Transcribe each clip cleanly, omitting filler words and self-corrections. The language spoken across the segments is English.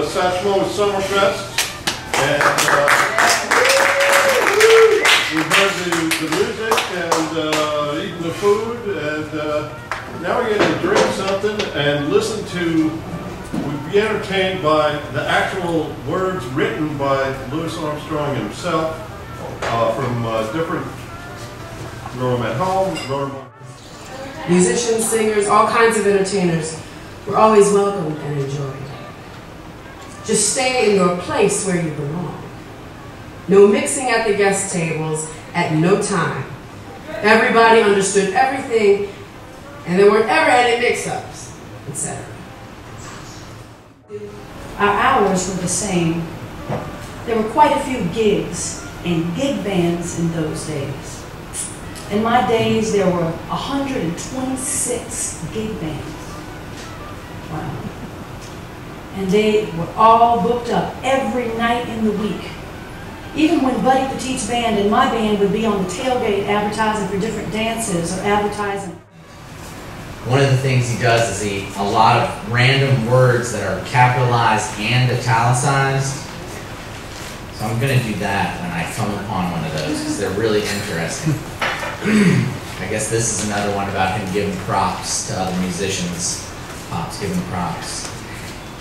Satchmo Summerfest. And we've heard the music and eaten the food. And now we're going to drink something and listen to, we'll be entertained by the actual words written by Louis Armstrong himself from different, wrote them at home, wrote them. Musicians, singers, all kinds of entertainers were always welcome and enjoyed. Just stay in your place where you belong. No mixing at the guest tables at no time. Everybody understood everything, and there weren't ever any mix-ups, etc. Our hours were the same. There were quite a few gigs and gig bands in those days. In my days, there were 126 gig bands. Wow. And they were all booked up every night in the week. Even when Buddy Petite's band and my band would be on the tailgate advertising for different dances or advertising. One of the things he does is a lot of random words that are capitalized and italicized. So I'm going to do that when I come upon one of those because they're really interesting. I guess this is another one about him giving props to other musicians. Pops giving props.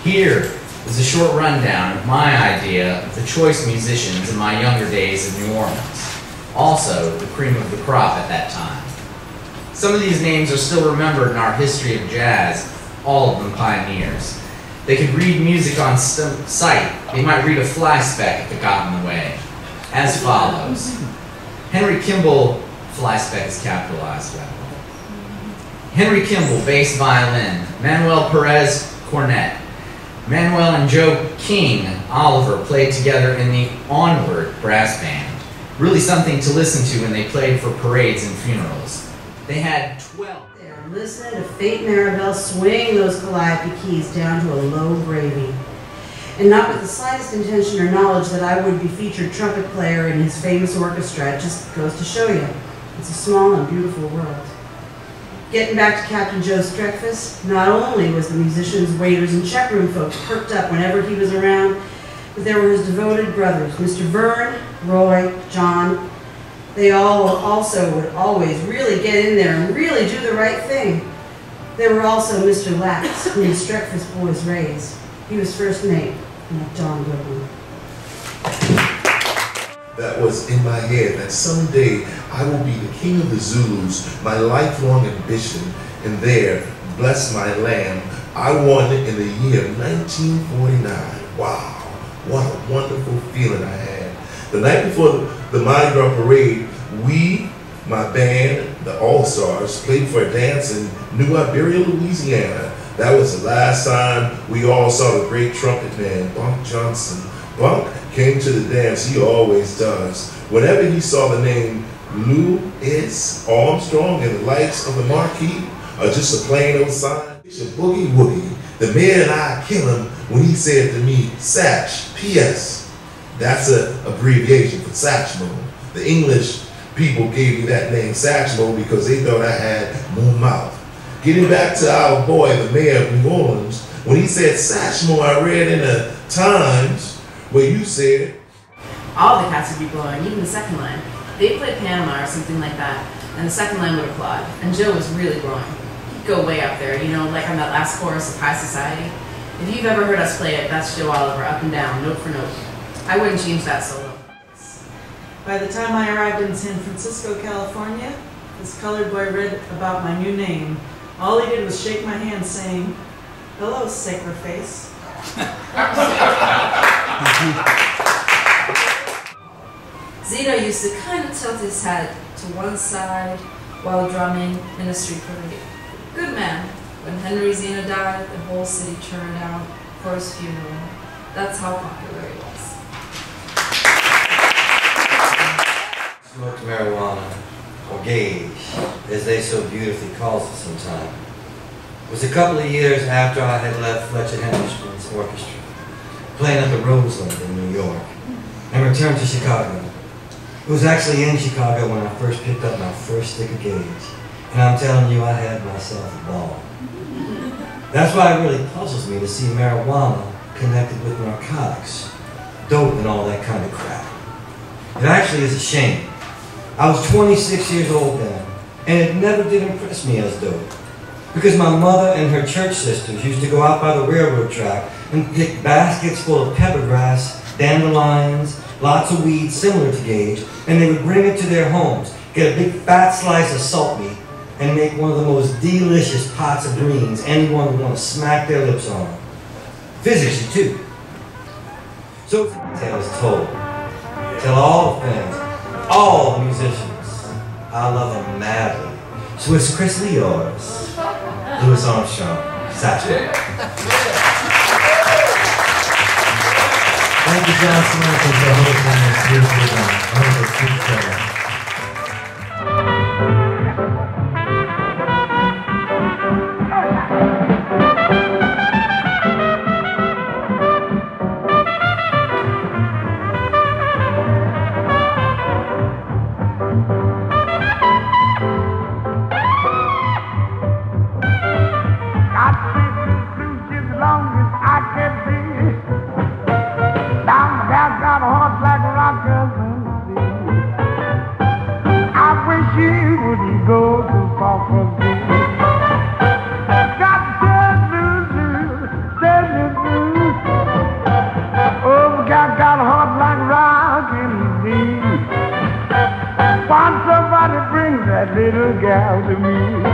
Here is a short rundown of my idea of the choice musicians in my younger days in New Orleans. Also, the cream of the crop at that time. Some of these names are still remembered in our history of jazz, all of them pioneers. They could read music on sight. They might read a fly speck if it got in the way. As follows. Henry Kimball, fly speck is capitalized, by the way. Henry Kimball, bass violin. Manuel Perez, cornet. Manuel and Joe King Oliver played together in the Onward brass band. Really something to listen to when they played for parades and funerals. They had 12. There, listen to Fate Maribel swing those calliope keys down to a low gravy. And not with the slightest intention or knowledge that I would be featured trumpet player in his famous orchestra. It just goes to show you, it's a small and beautiful world. Getting back to Captain Joe Streckfus, not only was the musicians, waiters, and checkroom folks perked up whenever he was around, but there were his devoted brothers, Mr. Verne, Roy, John. They all also would always really get in there and really do the right thing. There were also Mr. Lax, whom the Streckfus boys raised. He was first mate, and a darn good one. That was in my head, that someday I will be the king of the Zulus, my lifelong ambition, and there, bless my land, I won in the year 1949. Wow, what a wonderful feeling I had. The night before the Mardi Gras parade, we, my band, the All-Stars, played for a dance in New Iberia, Louisiana. That was the last time we all saw the great trumpet man, Bunk Johnson. Bunk came to the dance, he always does. Whenever he saw the name Louis Armstrong in the lights of the marquee, or just a plain old sign, it's a boogie woogie. The man and I kill him when he said to me, Satch, P.S. That's an abbreviation for Satchmo. The English people gave me that name Satchmo because they thought I had more mouth. Getting back to our boy, the mayor of New Orleans, when he said Satchmo, I read in the Times where you said, all the cats would be blowing, even the second line. They'd play Panama or something like that, and the second line would applaud. And Joe was really blowing. He'd go way up there, you know, like on that last chorus of High Society. If you've ever heard us play it, that's Joe Oliver, up and down, note for note. I wouldn't change that solo. By the time I arrived in San Francisco, California, this colored boy read about my new name. All he did was shake my hand saying, hello, sacred face. Zeno used to kind of tilt his head to one side while drumming in a street parade. Good man. When Henry Zeno died, the whole city turned out for his funeral. That's how popular he was. Smoked marijuana, or gauge, as they so beautifully calls it sometimes. It was a couple of years after I had left Fletcher Henderson's orchestra, playing at the Roseland in New York, and returned to Chicago. It was actually in Chicago when I first picked up my first stick of gauge, and I'm telling you, I had myself a ball. That's why it really puzzles me to see marijuana connected with narcotics, dope and all that kind of crap. It actually is a shame. I was 26 years old then, and it never did impress me as dope. Because my mother and her church sisters used to go out by the railroad track and pick baskets full of pepper grass, dandelions, lots of weeds similar to Gage, and they would bring it to their homes, get a big fat slice of salt meat, and make one of the most delicious pots of greens anyone would want to smack their lips on. Physically, too. So, tales told. Tell all the fans, all the musicians, I love them madly. Swiss Chris Leors, Louis Armstrong, Sanchez. Thank you, John Swenson, for hosting this beautiful event. Little gal to me.